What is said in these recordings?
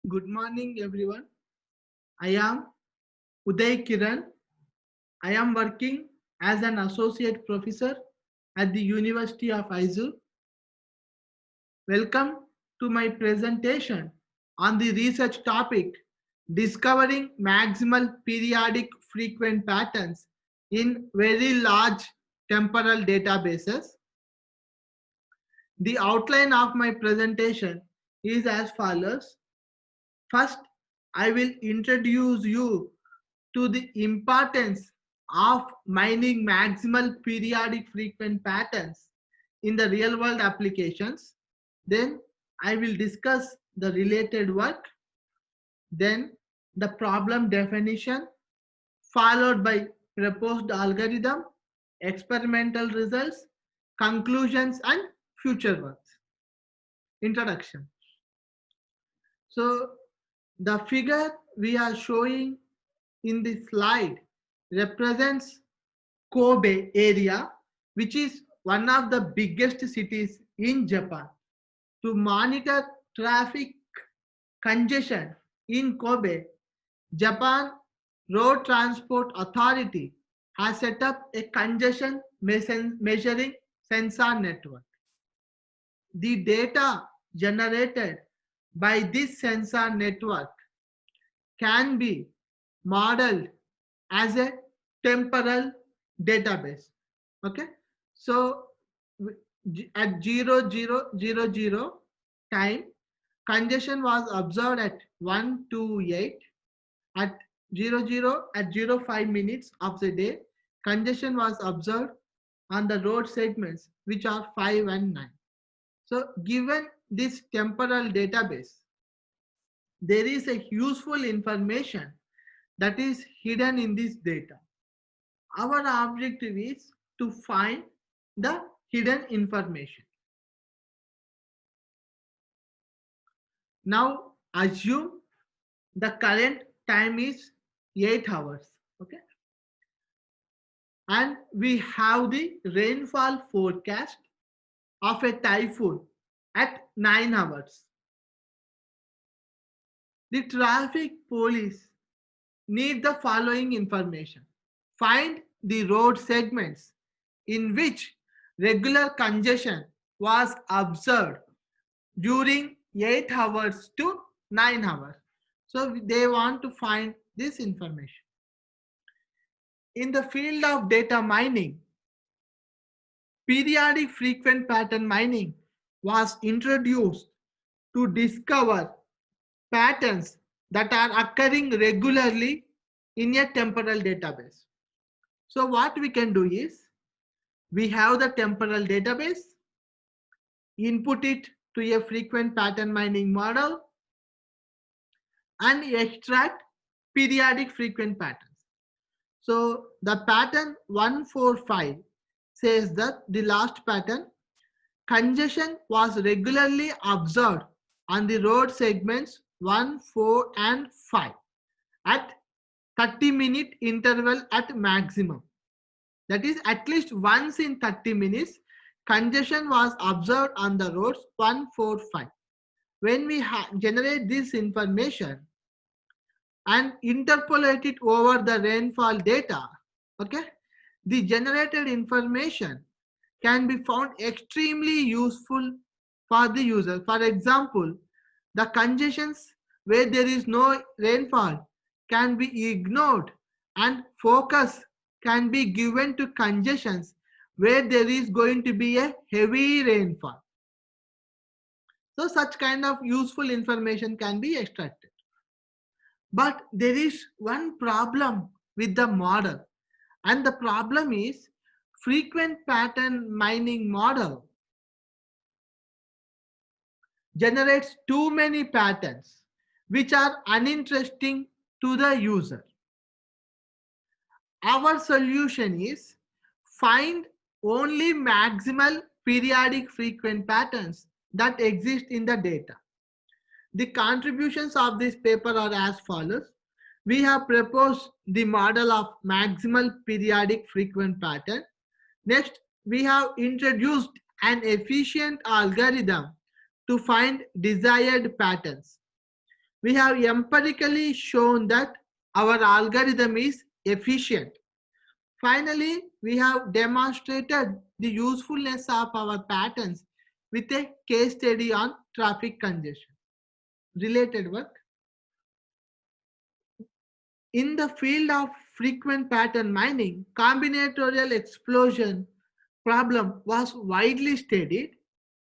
Good morning, everyone. I am Uday Kiran. I am working as an associate professor at the University of Aizu. Welcome to my presentation on the research topic discovering maximal periodic frequent patterns in very large temporal databases. The outline of my presentation is as follows. First, I will introduce you to the importance of mining maximal periodic frequent patterns in the real world applications. Then I will discuss the related work, then the problem definition, followed by proposed algorithm, experimental results, conclusions, and future works. Introduction. So the figure we are showing in the slide represents Kobe area, which is one of the biggest cities in Japan. To monitor traffic congestion in Kobe, Japan Road Transport Authority has set up a congestion measuring sensor network. The data generated by this sensor network can be modeled as a temporal database. Okay, so at 0000 time, congestion was observed at 128. At 00 at 05 minutes of the day, congestion was observed on the road segments which are 5 and 9. So given this temporal database, there is a useful information that is hidden in this data. Our objective is to find the hidden information. Now assume the current time is 8 hours. Okay, and we have the rainfall forecast of a typhoon at 9 hours. The traffic police need the following information. Find the road segments in which regular congestion was observed during 8 hours to 9 hours. So they want to find this information. In the field of data mining, periodic frequent pattern mining was introduced to discover patterns that are occurring regularly in a temporal database. So what we can do is, we have the temporal database, input it to a frequent pattern mining model, and extract periodic frequent patterns. So the pattern 145 says that the last pattern, congestion was regularly observed on the road segments 1, 4 and 5 at 30-minute interval at maximum. That is, at least once in 30 minutes, congestion was observed on the roads 1, 4, 5. When we generate this information and interpolate it over the rainfall data, okay, the generated information can be found extremely useful for the user. For example, the congestions where there is no rainfall can be ignored and focus can be given to congestions where there is going to be a heavy rainfall. So such kind of useful information can be extracted. But there is one problem with the model, and the problem is frequent pattern mining model generates too many patterns which are uninteresting to the user. Our solution is find only maximal periodic frequent patterns that exist in the data. The contributions of this paper are as follows. We have proposed the model of maximal periodic frequent pattern. Next, we have introduced an efficient algorithm to find desired patterns. we have empirically shown that our algorithm is efficient. Finally, we have demonstrated the usefulness of our patterns with a case study on traffic congestion. Related work. In the field of frequent pattern mining, combinatorial explosion problem was widely studied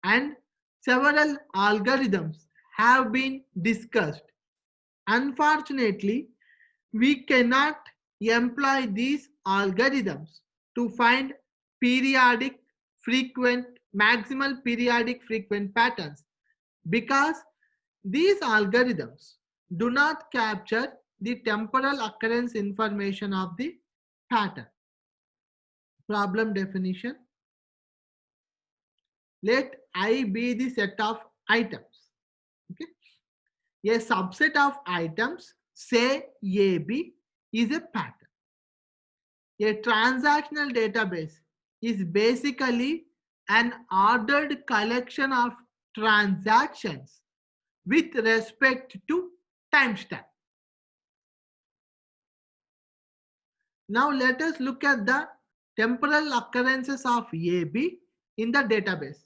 and several algorithms have been discussed. Unfortunately, we cannot employ these algorithms to find periodic frequent maximal periodic frequent patterns because these algorithms do not capture the temporal occurrence information of the pattern. Problem definition. Let I be the set of items. Okay. A subset of items, say AB, is a pattern. A transactional database is basically an ordered collection of transactions with respect to timestamp. Now let us look at the temporal occurrences of AB in the database.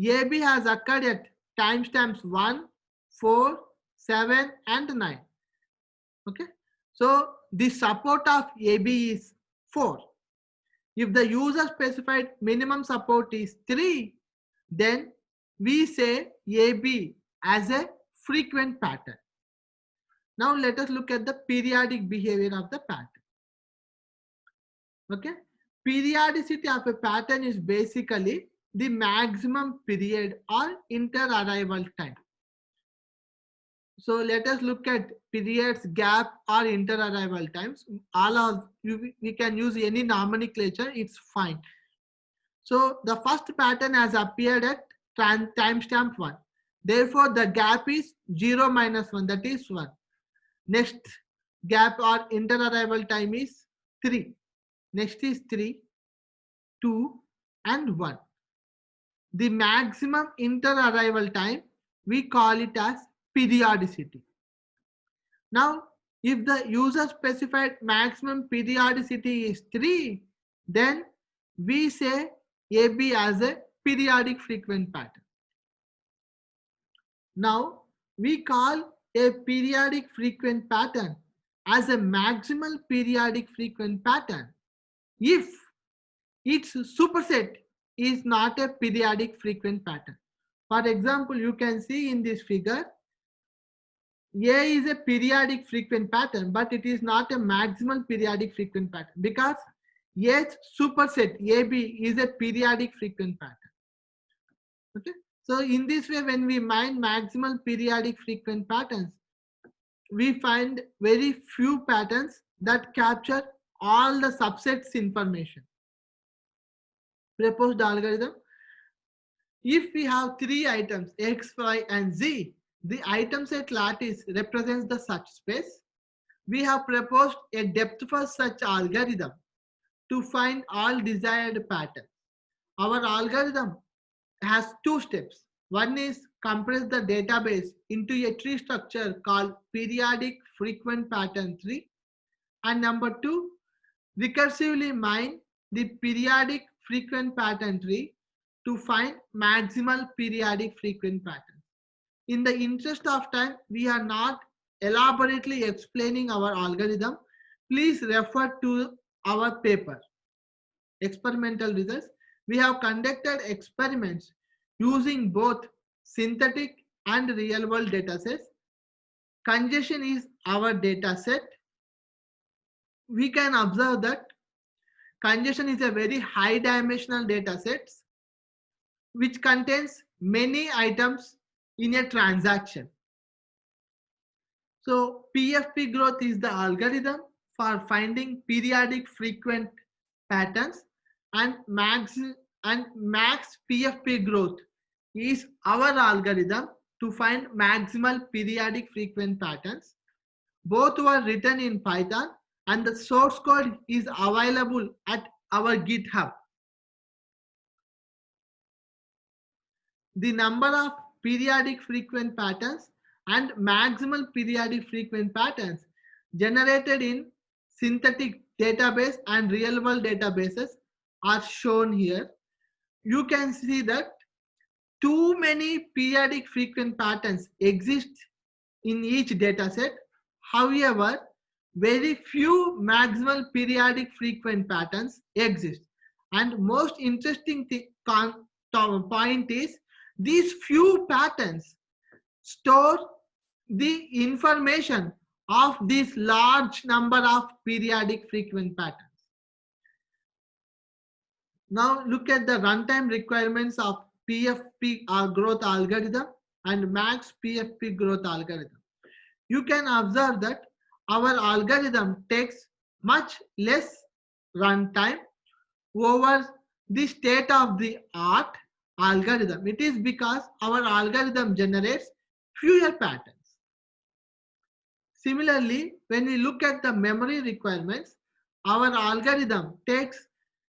AB has occurred at timestamps 1, 4, 7 and 9. Okay. So the support of AB is 4. If the user specified minimum support is 3, then we say AB as a frequent pattern. Now let us look at the periodic behavior of the pattern. Okay. Periodicity of a pattern is basically the maximum period or inter-arrival time. So let us look at periods, gap or inter-arrival times. All of we can use any nomenclature, it's fine. So the first pattern has appeared at timestamp 1. Therefore, the gap is 0 minus 1, that is 1. Next gap or inter-arrival time is 3. Next is 3, 2 and 1. The maximum inter-arrival time, we call it as periodicity. Now, if the user specified maximum periodicity is 3, then we say AB as a periodic frequent pattern. Now, we call a periodic frequent pattern as a maximal periodic frequent pattern if its superset is not a periodic frequent pattern. For example, you can see in this figure, A is a periodic frequent pattern, but it is not a maximal periodic frequent pattern because A's superset AB is a periodic frequent pattern. Okay. So in this way, when we mine maximal periodic frequent patterns, we find very few patterns that capture all the subsets information. Proposed algorithm. If we have 3 items X, Y and Z, the item set lattice represents the search space. We have proposed a depth first search algorithm to find all desired patterns. Our algorithm has 2 steps. One is compress the database into a tree structure called periodic frequent pattern tree. And number 2, recursively mine the periodic frequent pattern tree to find maximal periodic frequent pattern. In the interest of time, we are not elaborately explaining our algorithm. Please refer to our paper. Experimental results. We have conducted experiments using both synthetic and real world datasets. Congestion is our dataset. We can observe that congestion is a very high dimensional dataset which contains many items in a transaction. So PFP growth is the algorithm for finding periodic frequent patterns, and max PFP growth is our algorithm to find maximal periodic frequent patterns. Both were written in Python and the source code is available at our GitHub. The number of periodic frequent patterns and maximal periodic frequent patterns generated in synthetic database and real world databases are shown here. You can see that too many periodic frequent patterns exist in each dataset. However, very few maximal periodic frequent patterns exist. And most interesting point is these few patterns store the information of this large number of periodic frequent patterns. Now look at the runtime requirements of PFP growth algorithm and max PFP growth algorithm. You can observe that our algorithm takes much less runtime over the state of the art algorithm. It is because our algorithm generates fewer patterns. Similarly, when we look at the memory requirements, our algorithm takes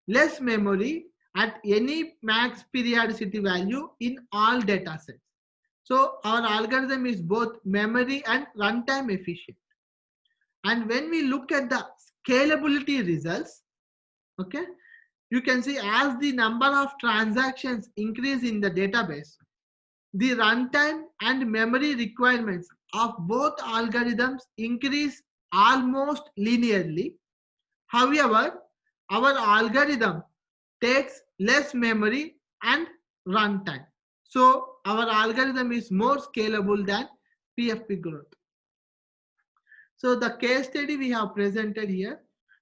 less memory at any max periodicity value in all data sets. So our algorithm is both memory and runtime efficient. And when we look at the scalability results, okay, you can see as the number of transactions increase in the database, the runtime and memory requirements of both algorithms increase almost linearly. However, our algorithm takes less memory and runtime. So our algorithm is more scalable than PFP growth. So the case study we have presented here.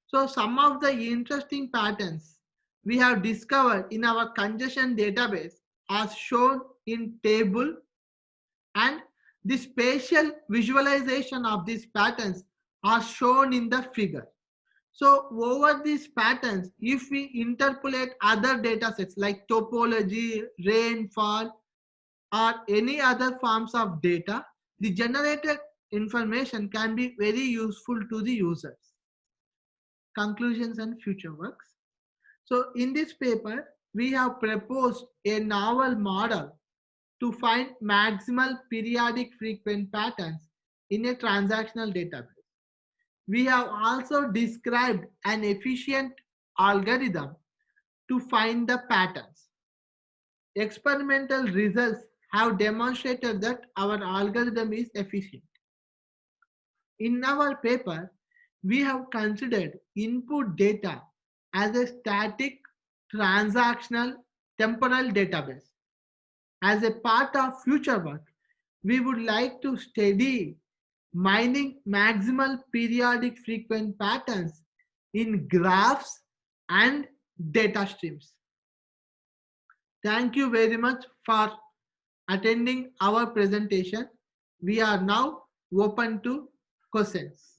So some of the interesting patterns we have discovered in our congestion database are shown in table, and the spatial visualization of these patterns are shown in the figure. So over these patterns, if we interpolate other data sets like topology, rainfall, or any other forms of data, the generated information can be very useful to the users. Conclusions and future works. So in this paper, we have proposed a novel model to find maximal periodic frequent patterns in a transactional database. We have also described an efficient algorithm to find the patterns. Experimental results have demonstrated that our algorithm is efficient. In our paper, we have considered input data as a static, transactional, temporal database. As a part of future work, we would like to study mining maximal periodic frequent patterns in graphs and data streams. Thank you very much for attending our presentation. We are now open to questions.